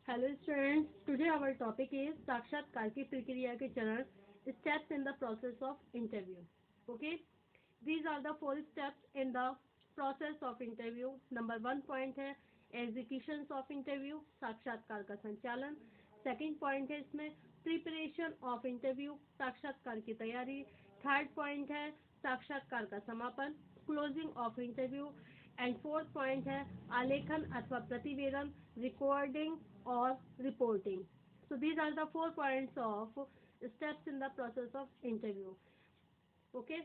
Hello students, today our topic is साक्षात्कार की प्रक्रिया के चरण, steps in the process of interview. Okay, these are the 4 steps in the process of interview. Number 1 point है executions of interview, साक्षात्कार का संचालन. Second point है इसमें preparation of interview, साक्षात्कार की तैयारी. Third point है साक्षात्कार का समापन, closing of interview. And fourth point है आलेखन अथवा प्रतिवेदन, रिकॉर्डिंग और reporting. So these are the 4 points of steps in the process of interview. Okay,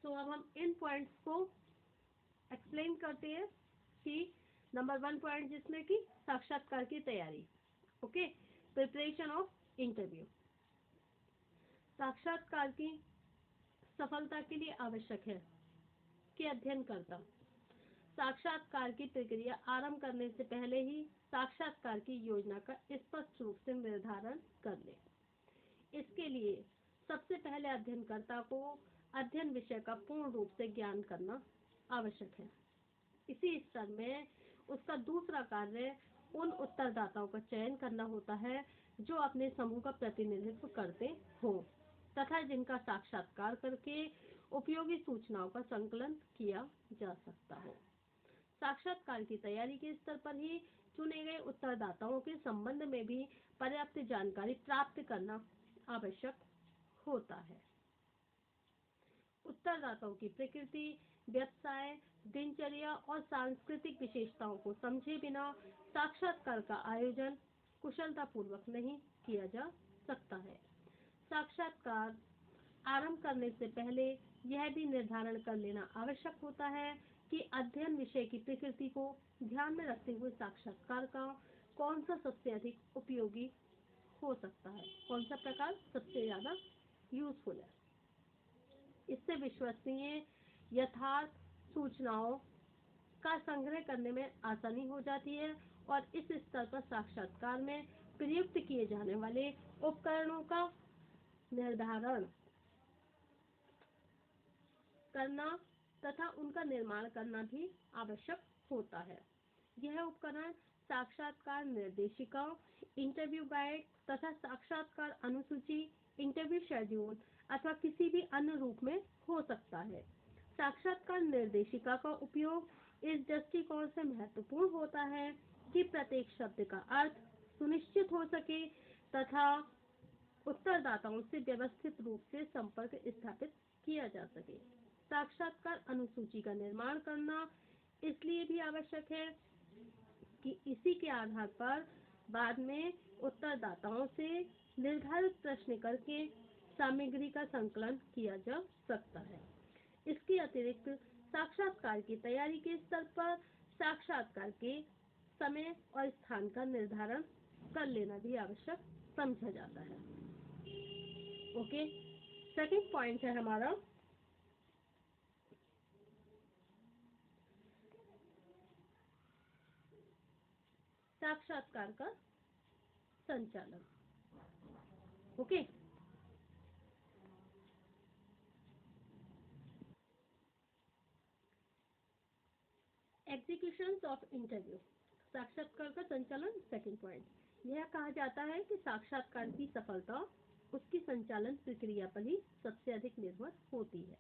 so अब हम इन पॉइंट्स को एक्सप्लेन करते हैं कि नंबर 1 पॉइंट जिसमें कि साक्षात्कार की तैयारी. Okay, preparation of interview. साक्षात्कार की सफलता के लिए आवश्यक है कि अध्ययनकर्ता साक्षात्कार की प्रक्रिया आरंभ करने से पहले ही साक्षात्कार की योजना का स्पष्ट रूप से निर्धारण कर ले. इसके लिए सबसे पहले अध्ययनकर्ता को अध्ययन विषय का पूर्ण रूप से ज्ञान करना आवश्यक है. इसी स्तर में उसका दूसरा कार्य उन उत्तरदाताओं का चयन करना होता है जो अपने समूह का प्रतिनिधित्व करते हों तथा जिनका साक्षात्कार करके उपयोगी सूचनाओं का संकलन किया जा सकता हो. साक्षात्कार की तैयारी के स्तर पर ही चुने गए उत्तरदाताओं के संबंध में भी पर्याप्त जानकारी प्राप्त करना आवश्यक होता है. उत्तरदाताओं की प्रकृति, व्यवसाय, दिनचर्या और सांस्कृतिक विशेषताओं को समझे बिना साक्षात्कार का आयोजन कुशलतापूर्वक नहीं किया जा सकता है. साक्षात्कार आरंभ करने से पहले यह भी निर्धारण कर लेना आवश्यक होता है कि अध्ययन विषय की प्रकृति को ध्यान में रखते हुए साक्षात्कार का कौन सा सबसे अधिक उपयोगी हो सकता है, कौन सा प्रकार सबसे ज़्यादा यूजफुल है. इससे विश्वसनीय यथार्थ सूचनाओं का संग्रह करने में आसानी हो जाती है और इस स्तर पर साक्षात्कार में प्रयुक्त किए जाने वाले उपकरणों का निर्धारण करना तथा उनका निर्माण करना भी आवश्यक होता है. यह उपकरण साक्षात्कार निर्देशिका, इंटरव्यू गाइड तथा साक्षात्कार अनुसूची, इंटरव्यू शेड्यूल अथवा किसी भी अन्य रूप में हो सकता है. साक्षात्कार निर्देशिका का उपयोग इस दृष्टिकोण से महत्वपूर्ण होता है कि प्रत्येक शब्द का अर्थ सुनिश्चित हो सके तथा उत्तरदाताओं से व्यवस्थित रूप से संपर्क स्थापित किया जा सके. साक्षात्कार अनुसूची का निर्माण करना इसलिए भी आवश्यक है कि इसी के आधार पर बाद में उत्तरदाताओं से निर्धारित प्रश्न करके सामग्री का संकलन किया जा सकता है. इसके अतिरिक्त साक्षात्कार की तैयारी के स्तर पर साक्षात्कार के समय और स्थान का निर्धारण कर लेना भी आवश्यक समझा जाता है. ओके, सेकंड पॉइंट है हमारा साक्षात्कार का संचालन. ओके, एग्जीक्यूशंस ऑफ इंटरव्यू, साक्षात्कार का संचालन. सेकंड पॉइंट, यह कहा जाता है कि साक्षात्कार की सफलता उसकी संचालन प्रक्रिया पर ही सबसे अधिक निर्भर होती है.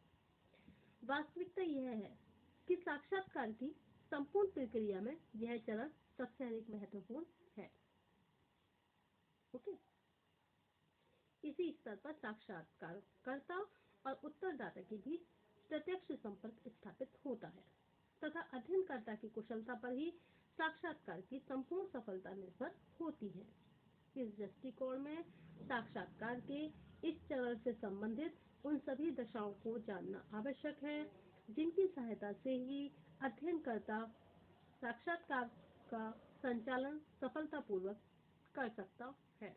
वास्तविकता यह है कि साक्षात्कार की संपूर्ण प्रक्रिया में यह चरण सबसे अधिक महत्वपूर्ण है. ओके, इसी स्तर पर साक्षात्कारकर्ता और उत्तरदाता के बीच प्रत्यक्ष संपर्क स्थापित होता है तथा अध्ययनकर्ता की कुशलता पर ही साक्षात्कार की संपूर्ण सफलता निर्भर होती है. इस दृष्टिकोण में साक्षात्कार के इस चरण से संबंधित उन सभी दशाओं को जानना आवश्यक है जिनकी सहायता से ही अध्ययनकर्ता साक्षात्कार का संचालन सफलतापूर्वक कर सकता है.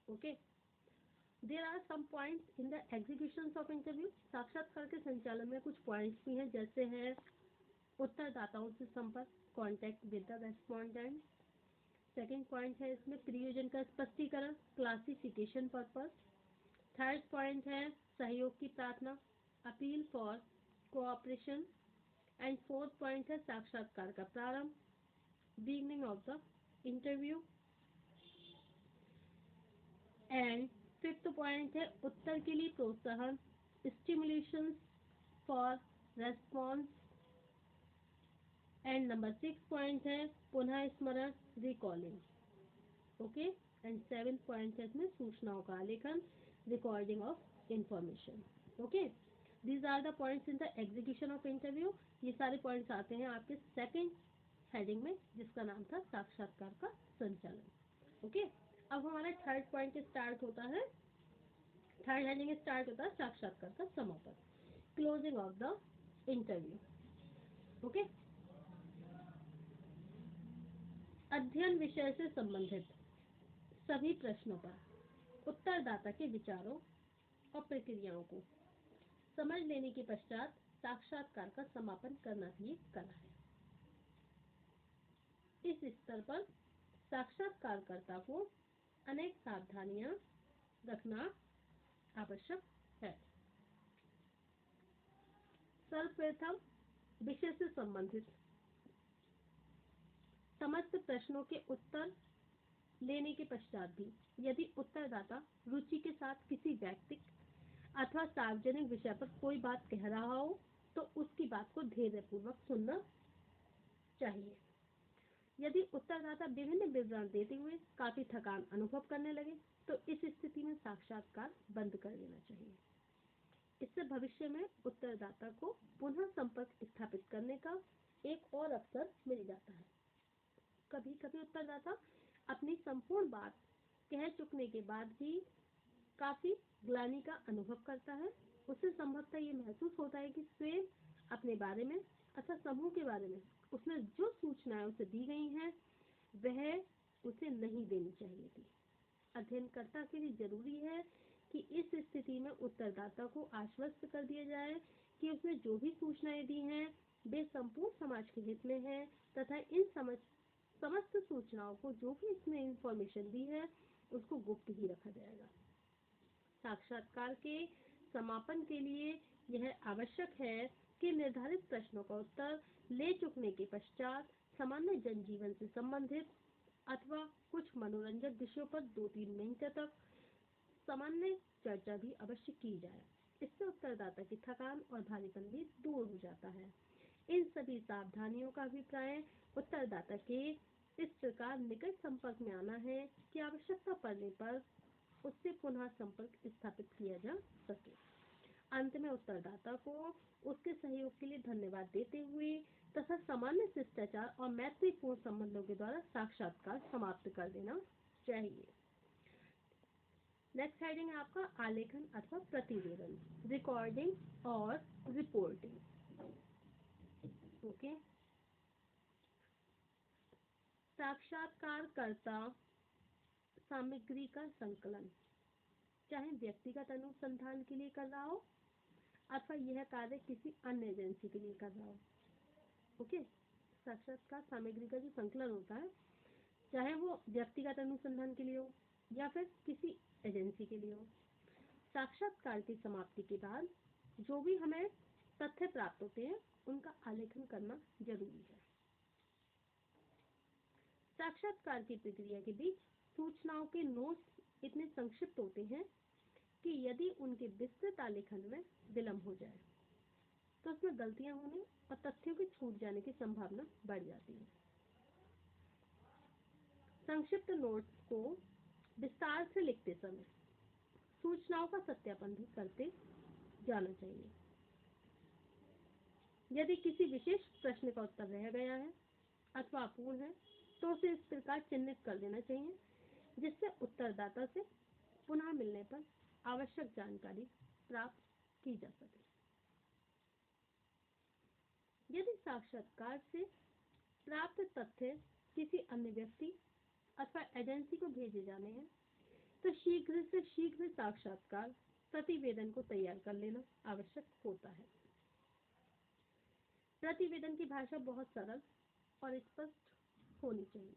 Okay, there are some points in the executions of interview. साक्षात्कार के संचालन में कुछ पॉइंट्स भी हैं, जैसे है उत्तरदाताओं से संपर्क, contact with the respondent. Second point है इसमें प्रयोजन का स्पष्टीकरण, क्लासिफिकेशन पर्पस. थर्ड पॉइंट है सहयोग की प्रार्थना, appeal for cooperation. And fourth point है साक्षात्कार का प्रारंभ, beginning of the interview. And fifth point है उत्तर के लिए प्रोत्साहन, stimulation for response. And number 6 point है पुनः स्मरण, रिकॉलिंग। ओके। एंड 7 पॉइंट है इसमें सूचनाओं का आलेखन, recording of information. Okay, these are the points in the execution of interview. ये सारे पॉइंट्स आते हैं आपके सेकंड हेडिंग में, जिसका नाम था साक्षात्कार का संचालन। ओके, अब हमारा थर्ड पॉइंट स्टार्ट होता है, थर्ड हेडिंग स्टार्ट होता है साक्षात्कार का समापन, closing of the interview. Okay, अध्ययन विषय से संबंधित सभी प्रश्नों पर उत्तरदाता के विचारों और प्रक्रियाओं को समझ लेने के पश्चात साक्षात्कार का समापन करना भी एक कला है। इस स्तर पर साक्षात्कारकर्ता को अनेक सावधानियां रखना आवश्यक है। सर्वप्रथम, विषय से संबंधित समस्त प्रश्नों के उत्तर लेने के पश्चात भी यदि उत्तरदाता रुचि के साथ किसी व्यक्तिक अथवा सार्वजनिक विषय पर कोई बात कह रहा हो तो उसकी बात को धैर्यपूर्वक सुनना चाहिए। यदि उत्तरदाता विभिन्न विवरण देते हुए काफी थकान अनुभव करने लगे तो इस स्थिति में साक्षात्कार बंद कर देना चाहिए। इससे भविष्य में उत्तरदाता को पुनः संपर्क स्थापित करने का एक और अवसर मिल जाता है। कभी कभी उत्तरदाता अपनी संपूर्ण बात कह चुकने के बाद भी काफी ग्लानि का अनुभव करता है। उसे संभवतः ये महसूस होता है कि स्वयं अपने बारे में अथवा समूह के बारे में उसने जो सूचनाएं उसे दी गई हैं वह उसे नहीं देनी चाहिए थी। अध्ययनकर्ता के लिए जरूरी है कि इस स्थिति में उत्तरदाता को आश्वस्त कर दिया जाए कि उसने जो भी सूचनाएं दी हैं वे संपूर्ण समाज के हित में है तथा इन समस्त सूचनाओं को जो भी इसने इंफॉर्मेशन दी है उसको गुप्त ही रखा जाएगा। साक्षात्कार के समापन के लिए यह आवश्यक है कि निर्धारित प्रश्नों का उत्तर ले चुकने के पश्चात सामान्य जनजीवन से संबंधित अथवा कुछ मनोरंजक विषयों पर 2-3 मिनट तक सामान्य चर्चा भी अवश्य की जाए। इससे उत्तरदाता की थकान और भारीपन भी दूर हो जाता है। इन सभी सावधानियों का अभिप्राय उत्तरदाता के इस प्रकार निकट संपर्क में आना है कि आवश्यकता पड़ने पर उससे पुनः संपर्क स्थापित किया जा सके। अंत में उत्तरदाता को उसके सहयोग के लिए धन्यवाद देते हुए तथा सामान्य शिष्टाचार और मैत्रीपूर्ण संबंधों के द्वारा साक्षात्कार समाप्त कर देना चाहिए। नेक्स्ट हेडिंग है आपका आलेखन अथवा प्रतिवेदन, रिकॉर्डिंग और रिपोर्टिंग। ओके, साक्षात्कारकर्ता सामग्री का संकलन चाहे व्यक्तिगत अनुसंधान के लिए कर रहा हो अथवा यह कार्य किसी अन्य एजेंसी के लिए कर रहा हो। ओके, साक्षात्कार सामग्री का जो संकलन होता है चाहे वो व्यक्तिगत अनुसंधान के लिए हो या फिर किसी एजेंसी के लिए हो। साक्षात्कार की समाप्ति के बाद जो भी हमें तथ्य प्राप्त होते हैं उनका आलेखन करना जरूरी है। साक्षात्कार की प्रक्रिया के बीच सूचनाओं के नोट्स इतने संक्षिप्त होते हैं कि यदि उनके विस्तृत आलेखन में विलंब हो जाए तो उसमें गलतियां होने और तथ्यों के छूट जाने की संभावना बढ़ जाती है। संक्षिप्त नोट्स को विस्तार से लिखते समय सूचनाओं का सत्यापन भी करते जाना चाहिए। यदि किसी विशेष प्रश्न का उत्तर रह गया है अथवा अपूर्ण है तो उसे इस प्रकार चिन्हित कर देना चाहिए जिससे उत्तरदाता से पुनः मिलने पर आवश्यक जानकारी प्राप्त की जा सके। यदि साक्षात्कार से प्राप्त तथ्य किसी अन्य व्यक्ति अथवा एजेंसी को भेजे जाने हैं तो शीघ्र से शीघ्र साक्षात्कार प्रतिवेदन को तैयार कर लेना आवश्यक होता है। प्रतिवेदन की भाषा बहुत सरल और स्पष्ट होनी चाहिए।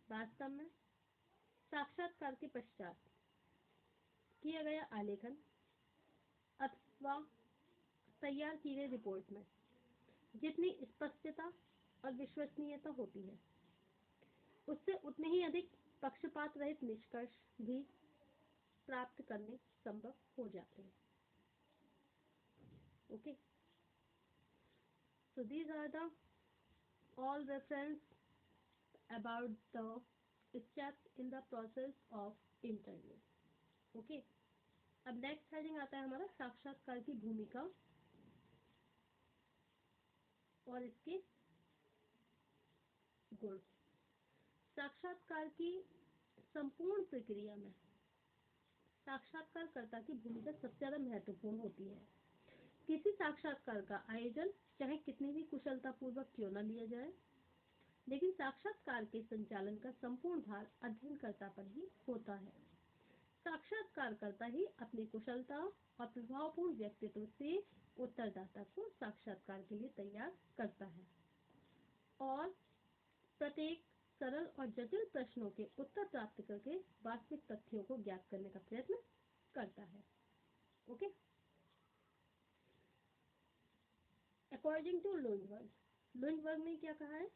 वास्तव में साक्षात्कार के पश्चात किया गया आलेखन अथवा तैयार की गई रिपोर्ट में जितनी स्पष्टता और विश्वसनीयता होती है, उससे उतने ही अधिक पक्षपात रहित निष्कर्ष भी प्राप्त करने संभव हो जाते हैं. Okay, so these are the all reference about the steps in the process of interview. Okay, अब नेक्स्ट हेडिंग आता है हमारा साक्षात्कार की भूमिका और इसके गुण. साक्षात्कार की संपूर्ण प्रक्रिया में साक्षात्कारकर्ता की भूमिका सबसे ज्यादा महत्वपूर्ण होती है. किसी साक्षात्कार का आयोजन चाहे कितनी भी कुशलतापूर्वक क्यों न लिया जाए, लेकिन साक्षात्कार के संचालन का संपूर्ण भार अध्ययनकर्ता पर ही होता है. साक्षात्कारकर्ता ही अपनी कुशलता और प्रभावपूर्ण व्यक्तित्व से उत्तरदाता को साक्षात्कार के लिए तैयार करता है और प्रत्येक सरल और जटिल प्रश्नों के उत्तर प्राप्त करके वास्तविक तथ्यों को ज्ञात करने का प्रयत्न करता है. ओके, अकॉर्डिंग टू लुंजबर्ग ने क्या कहा है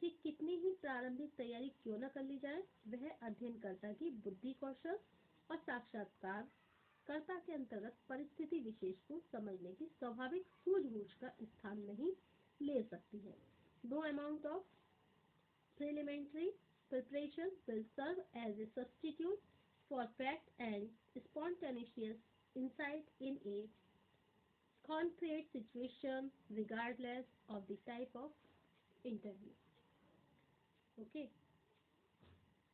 कि कितनी ही प्रारंभिक तैयारी क्यों न कर ली जाए, वह अध्ययनकर्ता की बुद्धि कौशल और साक्षात्कारकर्ता के अंतर्गत परिस्थिति विशेष को समझने की स्वाभाविक सूझबूझ का स्थान नहीं ले सकती है. No amount of preliminary preparation will serve as a substitute for fact and spontaneous insight in a concrete situation regardless of the type of interview. Okay,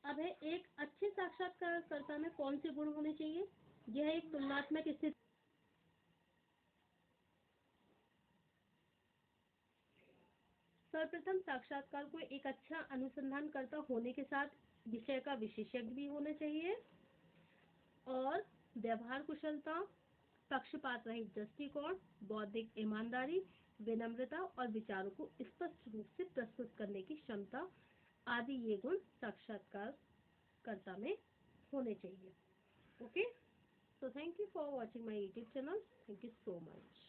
अब है एक अच्छे साक्षात्कारकर्ता में कौन से गुण होने चाहिए. यह एक तुलनात्मक स्थिति. सर्वप्रथम साक्षात्कार को एक अच्छा अनुसंधानकर्ता होने के साथ विषय का विशेषज्ञ भी होना चाहिए और व्यवहार कुशलता, पक्षपात रहित दृष्टिकोण, बौद्धिक ईमानदारी, विनम्रता और विचारों को स्पष्ट रूप से प्रस्तुत करने की क्षमता आदि ये गुण साक्षात्कारकर्ता में होने चाहिए. Okay, so thank you for watching my YouTube channel. Thank you so much.